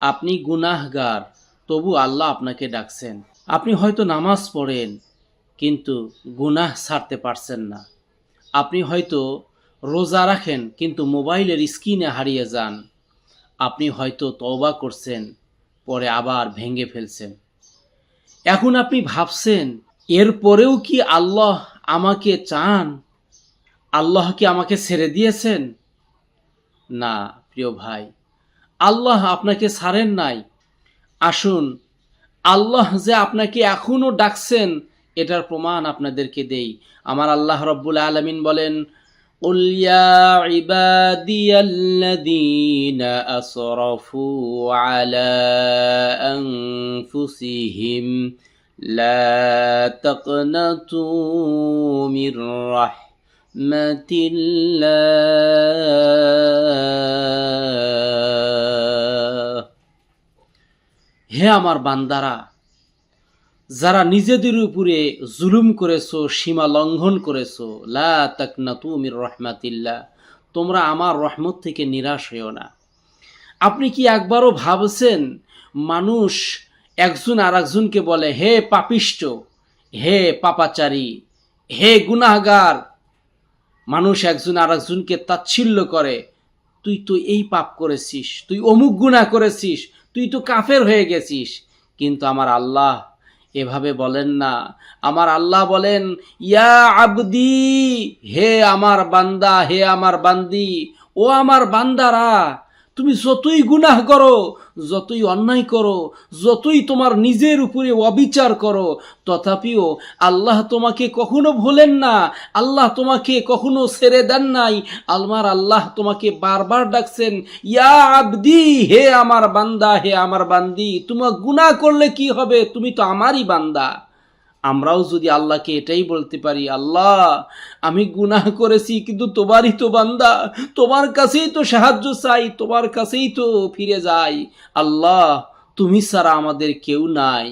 আপনি গুনাহগার, তবু আল্লাহ আপনাকে ডাকছেন। আপনি হয়তো নামাজ পড়েন, কিন্তু গুনাহ ছাড়তে পারছেন না। আপনি হয়তো রোজা রাখেন, কিন্তু মোবাইলের স্ক্রিনে হারিয়ে যান। আপনি হয়তো তওবা করছেন, পরে আবার ভেঙে ফেলছেন। এখন আপনি ভাবছেন, এরপরেও কি আল্লাহ আমাকে চান? আল্লাহ কি আমাকে ছেড়ে দিয়েছেন? না প্রিয় ভাই, আল্লাহ আপনাকে ছাড়েন নাই। আসুন, আল্লাহ যে আপনাকে এখনো ডাকছেন, এটার প্রমাণ আপনাদেরকে দেই। আমার আল্লাহ রব্বুল আলামিন বলেন, কুল ইয়া ইবাদিয়াল্লাযীনা আসরাফু আলা আনফুসিহিম লা তাকনাতু মির রাহমাতিল্লাহ। হে আমার বান্দারা, যারা নিজেদের উপরে জুলুম করেছো, সীমা লঙ্ঘন করেছো, লা তাকনাতু মির রাহমাতিল্লাহ, তোমরা আমার রহমত থেকে নিরাশ হইও না। আপনি কি একবারও ভাবছেন, মানুষ একজন আর একজনকে বলে হে পাপিষ্ট, হে পাপাচারী, হে গুনাহগার। মানুষ একজন আর একজনকে তাচ্ছিল্য করে, তুই তো এই পাপ করেছিস, তুই অমুক গুনাহ করেছিস, তুই তো কাফের হয়ে গেছিস। কিন্তু আমার আল্লাহ এভাবে বলেন না। আমার আল্লাহ বলেন, ইয়া আবদি, হে আমার বান্দা, হে আমার বান্দি, ও আমার বান্দারা, তুমি যতই গুনাহ করো, যতই অন্যায় করো, যতই তোমার নিজের উপরে অবিচার করো, তথাপিও আল্লাহ তোমাকে কখনো ভোলেন না। আল্লাহ তোমাকে কখনো ছেড়ে দেন নাই। আমার আল্লাহ তোমাকে বারবার ডাকছেন, ইয়া আবদি, হে আমার বান্দা, হে আমার বান্দি, তোমার গুনাহ করলে কি হবে, তুমি তো আমারই বান্দা। আমরাও যদি আল্লাহকে এটাই বলতে পারি, আল্লাহ আমি গুনাহ করেছি, কিন্তু তোমারই তো বান্দা, তোমার কাছেই তো সাহায্য চাই, তোমার কাছেই তো ফিরে যাই। আল্লাহ তুমি ছাড়া আমাদের কেউ নাই।